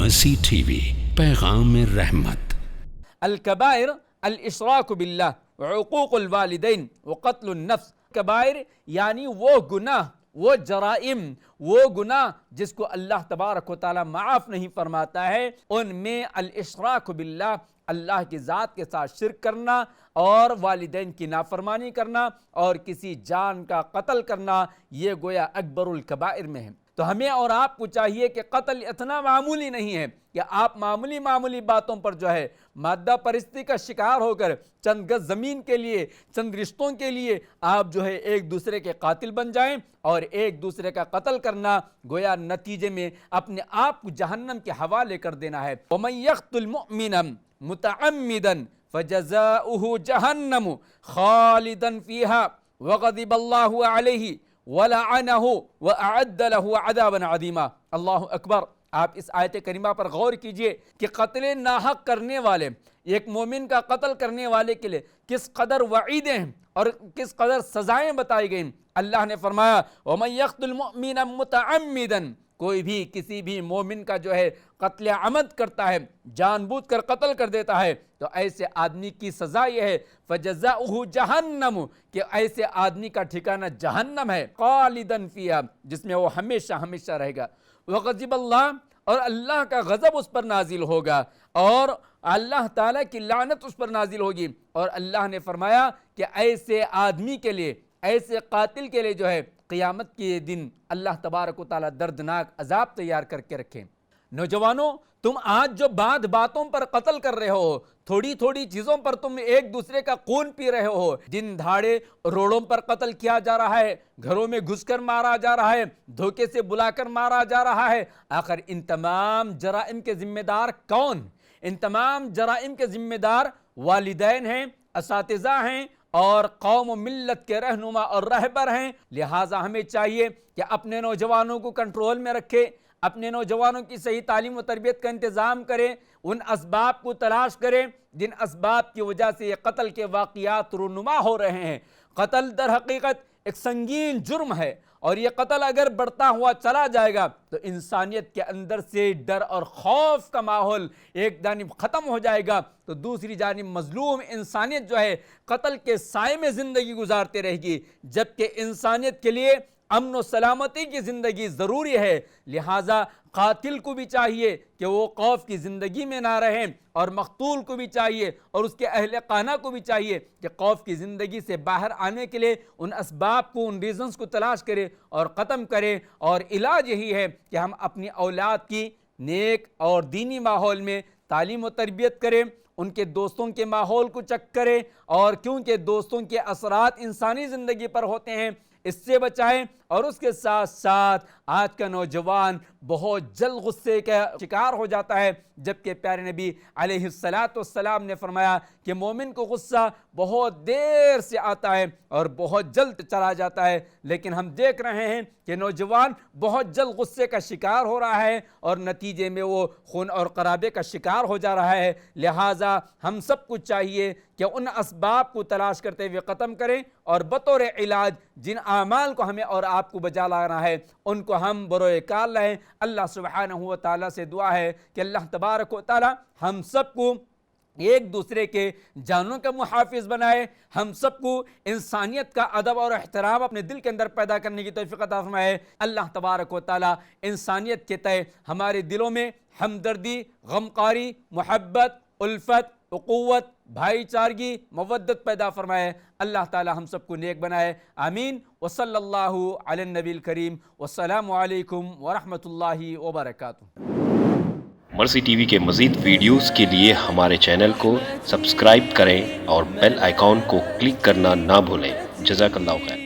مرسی T V, پیغام رحمت۔ الکبائر الاشراک باللہ وعقوق الوالدین وقتل النفس۔ کبائر یعنی وہ گناہ، وہ جرائم، وہ گناہ جس کو اللہ تبارک و تعالی معاف نہیں فرماتا ہے، ان میں الاشراک باللہ، اللہ کی ذات کے ساتھ شرک کرنا اور والدین کی نافرمانی کرنا اور کسی جان کا قتل کرنا، یہ گویا اکبر الکبائر میں ہے۔ تو ہمیں اور آپ کو چاہیے کہ قتل اتنا معمولی نہیں ہے کہ آپ معمولی باتوں پر جو ہے مادہ پرستی کا شکار ہو کر چند گز زمین کے لیے، چند رشتوں کے لیے آپ جو ہے ایک دوسرے کے قاتل بن جائیں اور ایک دوسرے کا قتل کرنا گویا نتیجے میں اپنے آپ کو جہنم کے حوالے کر دینا ہے۔ وَمَن يَقْتُلْ مُؤْمِنًا مُتَعَمِّدًا فَجَزَاؤُهُ جَهَنَّمُ خَالِدًا فِيهَا وَغَضِبَ اللَّهُ عَلَيْهِ وَلَعَنَهُ وَأَعَدَّ لَهُ عَذَابًا عَظِيمًا۔ اللہ اکبر۔ آپ اس آیت کریمہ پر غور کیجئے کہ قتل ناحق کرنے والے، ایک مومن کا قتل کرنے والے کے لیے کس قدر وعیدیں ہیں اور کس قدر سزائیں بتائی گئیں۔ اللہ نے فرمایا وَمَن يَقْتُلْ مُؤْمِنًا مُتَعَمِّدًا، کوئی بھی کسی بھی مومن کا جو ہے قتل عمد کرتا ہے، جان بوجھ کر قتل کر دیتا ہے، تو ایسے آدمی کی سزا یہ ہے فَجَزَاؤُهُ جَهَنَّمُ، کہ ایسے آدمی کا ٹھکانہ جہنم ہے، خالداً فیہا، جس میں وہ ہمیشہ ہمیشہ رہے گا۔ وغضب اللہ، اور اللہ کا غضب اس پر نازل ہوگا اور اللہ تعالیٰ کی لعنت اس پر نازل ہوگی۔ اور اللہ نے فرمایا کہ ایسے آدمی کے لیے، ایسے قاتل کے لیے جو ہے قیامت کے دن اللہ تبارک و تعالیٰ دردناک عذاب تیار کر کے رکھیں۔ نوجوانوں، تم آج جو باتوں پر قتل کر رہے ہو، تھوڑی تھوڑی چیزوں پر تم ایک دوسرے کا خون پی رہے ہو، دن دھاڑے روڈوں پر قتل کیا جا رہا ہے، گھروں میں گھس کر مارا جا رہا ہے، دھوکے سے بلا کر مارا جا رہا ہے، آخر ان تمام جرائم کے ذمہ دار کون؟ ان تمام جرائم کے ذمہ دار والدین ہیں، اساتذہ ہیں اور قوم و ملت کے رہنما اور رہبر ہیں۔ لہٰذا ہمیں چاہیے کہ اپنے نوجوانوں کو کنٹرول میں رکھیں، اپنے نوجوانوں کی صحیح تعلیم و تربیت کا انتظام کریں، ان اسباب کو تلاش کریں جن اسباب کی وجہ سے یہ قتل کے واقعات رونما ہو رہے ہیں۔ قتل در حقیقت ایک سنگین جرم ہے اور یہ قتل اگر بڑھتا ہوا چلا جائے گا تو انسانیت کے اندر سے ڈر اور خوف کا ماحول ایک جانب ختم ہو جائے گا، تو دوسری جانب مظلوم انسانیت جو ہے قتل کے سائے میں زندگی گزارتے رہے گی، جبکہ انسانیت کے لیے امن و سلامتی کی زندگی ضروری ہے۔ لہٰذا قاتل کو بھی چاہیے کہ وہ خوف کی زندگی میں نہ رہیں، اور مقتول کو بھی چاہیے اور اس کے اہل خانہ کو بھی چاہیے کہ خوف کی زندگی سے باہر آنے کے لیے ان اسباب کو، ان ریزنز کو تلاش کرے اور ختم کرے۔ اور علاج یہی ہے کہ ہم اپنی اولاد کی نیک اور دینی ماحول میں تعلیم و تربیت کریں، ان کے دوستوں کے ماحول کو چیک کریں، اور کیونکہ دوستوں کے اثرات انسانی زندگی پر ہوتے ہیں، اس سے بچائیں۔ اور اس کے ساتھ ساتھ آج کا نوجوان بہت جلد غصے کا شکار ہو جاتا ہے، جبکہ پیارے نبی علیہ السلام نے فرمایا کہ مومن کو غصہ بہت دیر سے آتا ہے اور بہت جلد چلا جاتا ہے، لیکن ہم دیکھ رہے ہیں کہ نوجوان بہت جلد غصے کا شکار ہو رہا ہے اور نتیجے میں وہ خون اور خرابے کا شکار ہو جا رہا ہے۔ لہٰذا ہم سب کو چاہیے کہ ان اسباب کو تلاش کرتے ہوئے ختم کریں، اور بطور علاج جن اعمال کو ہمیں اور آپ کو بجا لانا ہے ان کو ہم بروئے کار لائیں۔ اللہ سبحانہ و تعالیٰ سے دعا ہے کہ اللہ تبارک و تعالیٰ ہم سب کو ایک دوسرے کے جانوں کا محافظ بنائے، ہم سب کو انسانیت کا ادب اور احترام اپنے دل کے اندر پیدا کرنے کی توفیق عطا فرمائے۔ اللہ تبارک و تعالیٰ انسانیت کے تئیں ہمارے دلوں میں ہمدردی، غمخواری، محبت، الفت، اخوت، بھائی چارگی، مودت پیدا فرمائے۔ اللہ تعالی ہم سب کو نیک بنائے، آمین۔ وصلی اللہ علی النبی الکریم، والسلام علیکم ورحمۃ اللہ وبرکاتہ۔ مرسی ٹی وی کے مزید ویڈیوز کے لیے ہمارے چینل کو سبسکرائب کریں اور بیل آئیکن کو کلک کرنا نہ بھولیں۔ جزاک اللہ خیر۔